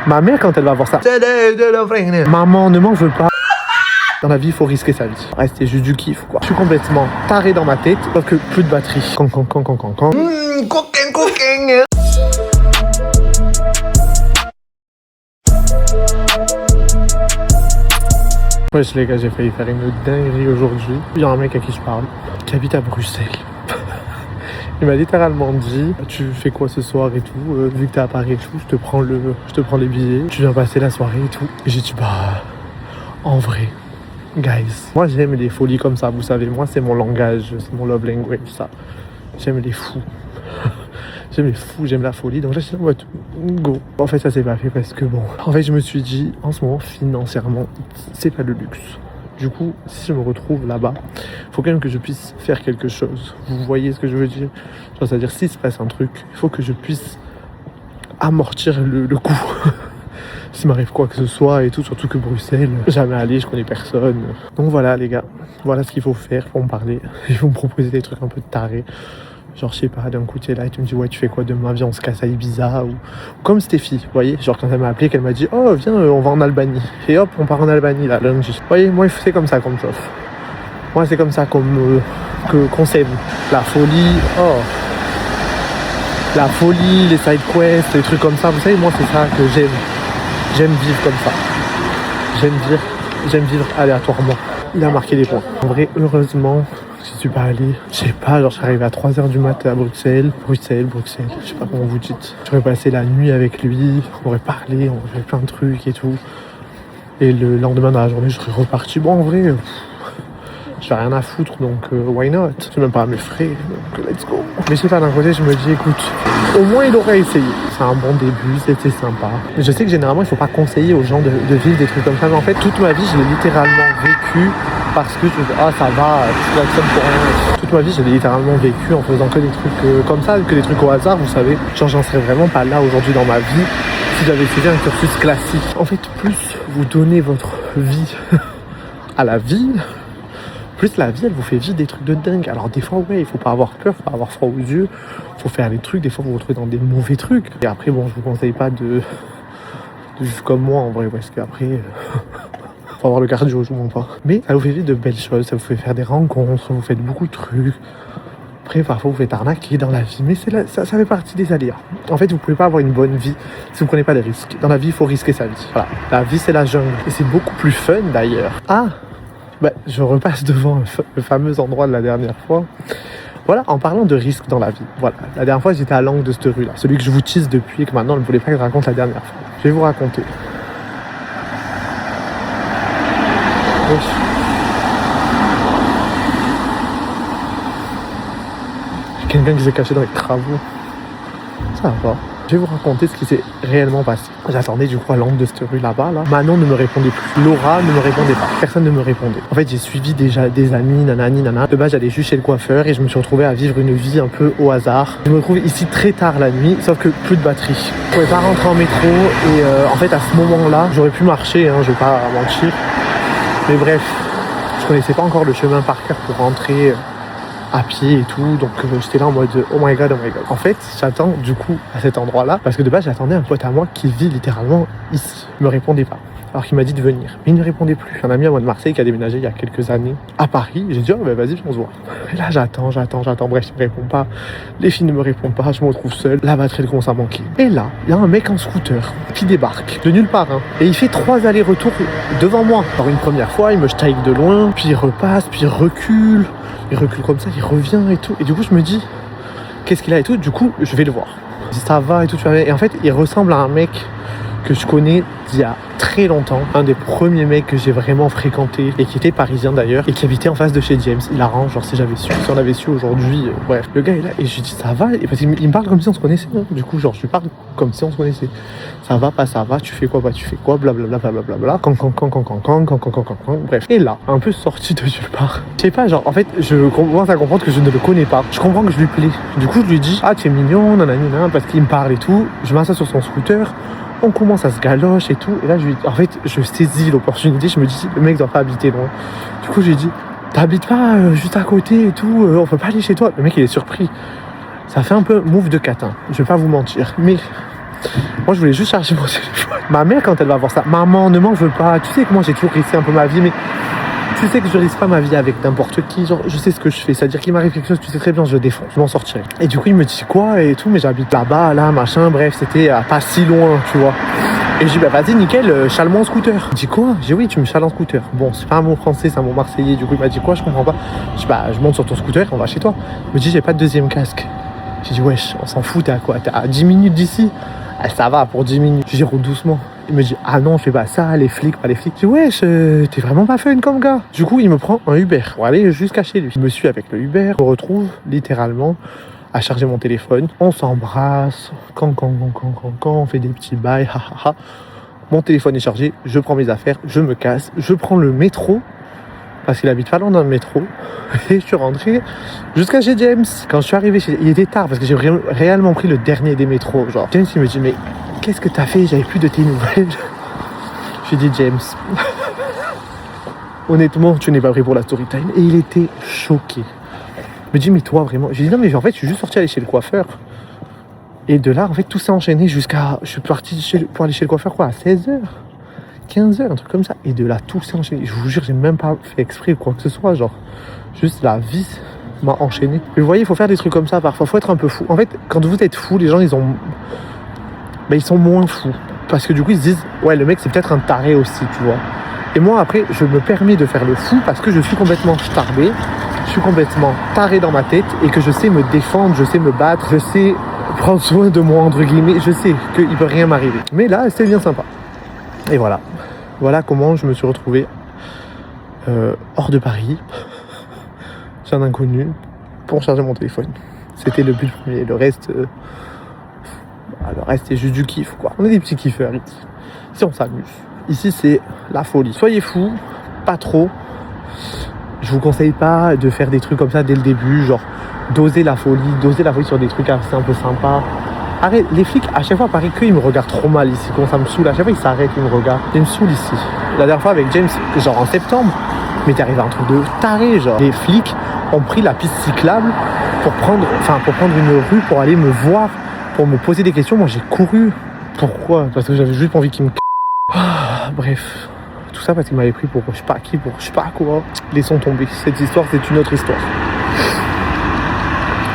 Ma mère, quand elle va voir ça, maman, ne m'en veux pas. Dans la vie, il faut risquer sa vie. Ouais, c'était juste du kiff, quoi. Je suis complètement taré dans ma tête, sauf que plus de batterie. Coquin. Wesh les gars, j'ai failli faire une dinguerie aujourd'hui. Il y a un mec à qui je parle, qui habite à Bruxelles. Il m'a littéralement dit, tu fais quoi ce soir et tout, vu que t'es à Paris et tout, je te prends les billets, tu viens passer la soirée et tout. Et j'ai dit, bah, en vrai, guys, moi j'aime les folies comme ça, vous savez, moi c'est mon langage, c'est mon love language, ça. J'aime les fous. J'aime les fous, j'aime la folie, donc là je suis en mode go. En fait ça s'est pas fait parce que bon, en fait je me suis dit, en ce moment financièrement, c'est pas le luxe. Du coup, si je me retrouve là-bas, il faut quand même que je puisse faire quelque chose. Vous voyez ce que je veux dire? Genre, c'est-à-dire, s'il se passe un truc, il faut que je puisse amortir le coup. S'il m'arrive quoi que ce soit et tout, surtout que Bruxelles, jamais allé, je connais personne. Donc voilà les gars, voilà ce qu'il faut faire pour me parler. Ils vont me proposer des trucs un peu tarés. Genre, je sais pas, d'un coup, tu es là et tu me dis, ouais, tu fais quoi demain? Viens, on se casse à Ibiza. Ou comme Stéphie, vous voyez? Genre, quand elle m'a appelé, qu'elle m'a dit, oh, viens, on va en Albanie. Et hop, on part en Albanie, là, lundi. Vous voyez, moi, c'est comme ça qu'on me chauffe. Moi, c'est comme ça qu'on s'aime. La folie, la folie, les side quests, les trucs comme ça. Vous savez, moi, c'est ça que j'aime. J'aime vivre comme ça. J'aime vivre aléatoirement. Il a marqué des points. En vrai, heureusement, je suis pas allé. Je sais pas, genre, je suis arrivé à 3h du matin à Bruxelles. Je sais pas comment vous dites. J'aurais passé la nuit avec lui. On aurait parlé, on aurait fait plein de trucs et tout. Et le lendemain dans la journée, je serais reparti. Bon, en vrai, j'ai rien à foutre, donc why not? Je suis même pas à mes frais, donc let's go. Mais je sais pas, d'un côté, je me dis, écoute, au moins il aurait essayé. C'est un bon début, c'était sympa. Je sais que généralement, il faut pas conseiller aux gens de vivre des trucs comme ça, mais en fait, toute ma vie, je l'ai littéralement vécu parce que je me dis, ah, ça va, je suis accepte pour rien. Toute ma vie, je l'ai littéralement vécu en faisant que des trucs comme ça, que des trucs au hasard, vous savez. Genre, j'en serais vraiment pas là aujourd'hui dans ma vie si j'avais suivi un cursus classique. En fait, plus vous donnez votre vie à la vie, plus la vie, elle vous fait vivre des trucs de dingue. Alors des fois, ouais, il faut pas avoir peur, faut pas avoir froid aux yeux, faut faire des trucs, des fois vous vous retrouvez dans des mauvais trucs. Et après, bon, je vous conseille pas de vivre comme moi en vrai, parce qu'après, faut avoir le cardio, je vous mens pas. Mais ça vous fait vivre de belles choses, ça vous fait faire des rencontres, vous faites beaucoup de trucs. Après, parfois, vous faites arnaquer dans la vie, mais ça fait partie des aléas. En fait, vous pouvez pas avoir une bonne vie si vous prenez pas des risques. Dans la vie, il faut risquer sa vie. Voilà, la vie, c'est la jungle. Et c'est beaucoup plus fun, d'ailleurs. Ah, bah, je repasse devant le fameux endroit de la dernière fois. Voilà, en parlant de risques dans la vie. Voilà, la dernière fois, j'étais à l'angle de cette rue-là. Celui que je vous tease depuis et que maintenant, je ne voulais pas que je raconte la dernière fois. Je vais vous raconter. Wesh. Quelqu'un qui s'est caché dans les travaux. Ça va. Je vais vous raconter ce qui s'est réellement passé. J'attendais du coup à l'angle de cette rue là-bas. Là. Manon ne me répondait plus. Laura ne me répondait pas. Personne ne me répondait. En fait, j'ai suivi déjà des amis, nanani, nanana. De base, j'allais juste chez le coiffeur et je me suis retrouvé à vivre une vie un peu au hasard. Je me retrouve ici très tard la nuit, sauf que plus de batterie. Je pouvais pas rentrer en métro et en fait, à ce moment-là, j'aurais pu marcher, hein, je vais pas mentir. Mais bref, je connaissais pas encore le chemin par cœur pour rentrer à pied et tout, donc j'étais là en mode oh my god. En fait, j'attends du coup à cet endroit-là, parce que de base j'attendais un pote à moi qui vit littéralement ici. Il me répondait pas, alors qu'il m'a dit de venir, mais il ne répondait plus. Un ami à moi de Marseille qui a déménagé il y a quelques années à Paris, j'ai dit oh bah vas-y, on se voit. Et là j'attends, bref, il me répond pas, les filles ne me répondent pas, je me retrouve seul, la batterie commence à manquer. Et là, il y a un mec en scooter qui débarque, de nulle part, hein, et il fait 3 allers-retours devant moi. Alors une première fois, il me strike de loin, puis il repasse, puis il recule comme ça, il revient et tout. Et du coup, je me dis, qu'est-ce qu'il a et tout. Du coup, je vais le voir. Je dis, ça va et tout. Et en fait, il ressemble à un mec que je connais d'il y a très longtemps. Un des premiers mecs que j'ai vraiment fréquenté et qui était parisien d'ailleurs et qui habitait en face de chez James. Il arrange, genre si on avait su aujourd'hui. Bref, le gars est là et je lui dis, ça va. Et parce qu'il me parle comme si on se connaissait. Hein. Du coup, genre, je lui parle comme si on se connaissait. Ça va, pas ça va, tu fais quoi, bah tu fais quoi, blablabla, bref. Et là, un peu sorti de nulle part. Je sais pas, genre, en fait, je commence à comprendre que je ne le connais pas. Je comprends que je lui plais. Du coup, je lui dis, ah, tu es mignon, nanani, parce qu'il me parle et tout. Je m'assois sur son scooter. On commence à se galoche et tout. Et là, en fait, je saisis l'opportunité. Je me dis, le mec doit pas habiter loin. Du coup, je lui dis, t'habites pas juste à côté et tout, on peut pas aller chez toi. Le mec, il est surpris. Ça fait un peu move de catin. Je vais pas vous mentir. Mais Moi, je voulais juste charger mon téléphone. Ma mère, quand elle va voir ça, maman, ne m'en veux pas. Tu sais que moi, j'ai toujours risqué un peu ma vie, mais tu sais que je risque pas ma vie avec n'importe qui. Genre, je sais ce que je fais. C'est-à-dire qu'il m'arrive quelque chose, tu sais très bien, je le défends. Je m'en sortirai. Et du coup, il me dit quoi et tout, mais j'habite là-bas, là, machin. Bref, c'était pas si loin, tu vois. Et je dis, bah vas-y, nickel, chale-moi en scooter. Il dit quoi? Je dis, oui, tu me chales en scooter. Bon, c'est pas un mot français, c'est un mot marseillais. Du coup, il m'a dit quoi? Je comprends pas. Je dis, bah, je monte sur ton scooter, on va chez toi. Il me dit, j'ai pas de deuxième casque. J'ai dit, wesh, on s'en fout, t'es à quoi? T'es à 10 minutes d'ici? Ah, ça va, pour 10 minutes. Je dis, roule doucement. Il me dit, ah non, fais pas ça, les flics, pas les flics. Je dis, wesh, t'es vraiment pas fun comme gars. Du coup, il me prend un Uber pour aller jusqu'à chez lui. Je me suis avec le Uber, je me retrouve littéralement à charger mon téléphone. On s'embrasse, quand, on fait des petits bails, ha. Mon téléphone est chargé, je prends mes affaires, je me casse, je prends le métro, parce qu'il habite pas loin dans le métro, et je suis rentré jusqu'à chez James. Quand je suis arrivé il était tard, parce que j'ai réellement pris le dernier des métros. Genre, James, il me dit, mais qu'est-ce que t'as fait? J'avais plus de tes nouvelles. J'ai dit, James, honnêtement, tu n'es pas prêt pour la story time. Et il était choqué. Il me dit, mais toi, vraiment? J'ai dit, non, mais en fait, je suis juste sorti aller chez le coiffeur. Et de là, en fait, tout s'est enchaîné jusqu'à... Je suis parti pour aller chez le coiffeur, quoi, à 16h, 15h, un truc comme ça. Et de là, tout s'est enchaîné. Je vous jure, j'ai même pas fait exprès ou quoi que ce soit. Genre, juste la vie m'a enchaîné. Mais vous voyez, il faut faire des trucs comme ça parfois. Il faut être un peu fou. En fait, quand vous êtes fou, les gens, ils sont moins fous. Parce que du coup, ils se disent, ouais, le mec, c'est peut-être un taré aussi, tu vois. Et moi, après, je me permets de faire le fou parce que je suis complètement starbé. Je suis complètement taré dans ma tête et que je sais me défendre, je sais me battre, je sais prendre soin de moi, entre guillemets, je sais qu'il ne peut rien m'arriver. Mais là, c'est bien sympa. Et voilà. Voilà comment je me suis retrouvé hors de Paris, chez un inconnu, pour charger mon téléphone. C'était le but premier. Le reste, c'est juste du kiff, quoi. On est des petits kiffeurs ici. Ici, on s'amuse. Ici, c'est la folie. Soyez fous, pas trop. Je vous conseille pas de faire des trucs comme ça dès le début, genre doser la folie sur des trucs assez un peu sympas. Arrête, les flics, à chaque fois, paraît qu'ils me regardent trop mal ici, quand ça me saoule. À chaque fois, ils s'arrêtent, ils me regardent. Ils me saoulent ici. La dernière fois avec James, genre en septembre, mais t'es arrivé un truc de taré, genre. Les flics ont pris la piste cyclable pour prendre une rue, pour aller me voir, pour me poser des questions. Moi, j'ai couru. Pourquoi? Parce que j'avais juste pas envie qu'ils me... bref. Tout ça parce qu'il m'avait pris pour je sais pas qui, pour je sais pas quoi. Laissons tomber. Cette histoire, c'est une autre histoire.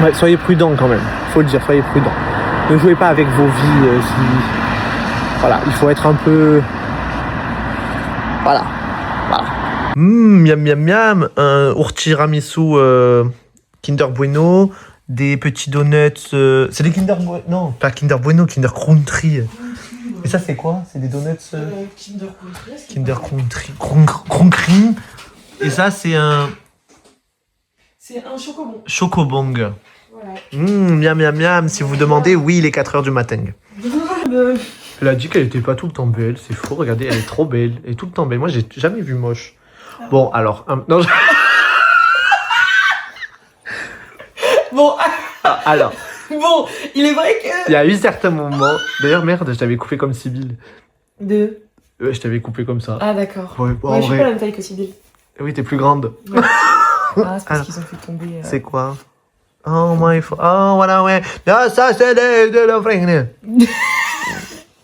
Ouais, soyez prudents quand même. Faut le dire, soyez prudents. Ne jouez pas avec vos vies. Voilà, il faut être un peu... Voilà. Miam. Un tiramisu Kinder Bueno. Des petits donuts... C'est des Kinder Bueno... Non, pas Kinder Bueno, Kinder Country. Et ça, c'est quoi? C'est des donuts Kinder Country. Et ça, c'est un... C'est un chocobon. Chocobong. Voilà. Miam. Si vous demandez, oui, il est 4h du matin. Elle a dit qu'elle était pas tout le temps belle. C'est faux, regardez, elle est trop belle. Elle est tout le temps belle. Moi, j'ai jamais vu moche. Bon, alors... non, Bon, alors... bon, il est vrai que... Il y a eu certains moments... D'ailleurs, merde, je t'avais coupé comme Sybille. Je t'avais coupé comme ça. Ah, d'accord. Ouais, Ouais, je suis pas la même taille que Sybille. Oui, t'es plus grande. Ouais. Ah, c'est parce qu'ils ont fait tomber... C'est quoi? Oh, voilà, ouais. Non, ça, c'est de la vraie.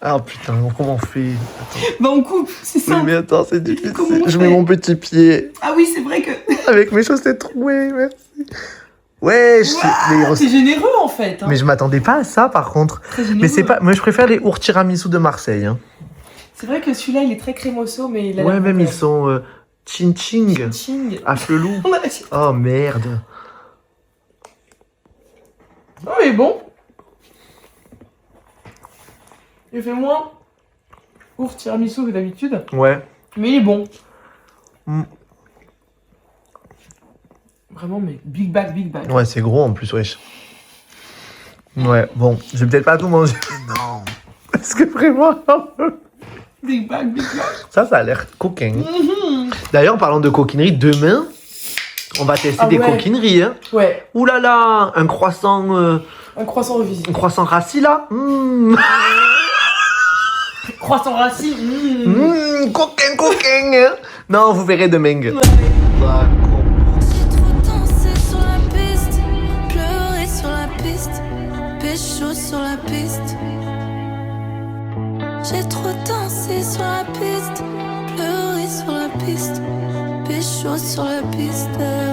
Ah, putain, comment on fait? Attends. Bah, on coupe, c'est ça. Oui, mais attends, c'est difficile. Comment on Je fait mets mon petit pied. Ah oui, c'est vrai que... Avec mes chaussettes trouées, merci. Ouais, C'est généreux, en fait. Hein. Mais je m'attendais pas à ça, par contre. Très généreux. Mais c'est pas... Moi, je préfère les tiramisu de Marseille. Hein. C'est vrai que celui-là, il est très crémoso, mais il a... Ouais, même ils sont... Ching. Ching. À flelou. Oh, merde. Oh, mais bon. Il fait moins tiramisu que d'habitude. Ouais. Mais il est bon. Mm. Vraiment, mais big bag. Ouais, c'est gros en plus, wesh. Ouais, bon, je vais peut-être pas tout manger. Non. Parce que vraiment... Big bag. Ça a l'air coquin. D'ailleurs, en parlant de coquinerie, demain, on va tester des coquineries. Hein. Ouais. Ouh là là, un croissant... Un croissant revisité. Un croissant rassis, là. Croissant rassis. Coquin. Hein. Non, vous verrez demain. D'accord. J'ai trop dansé sur la piste, pleuré sur la piste, pécho sur la piste. danser sur la piste, pleurer sur la piste, pécho sur la piste.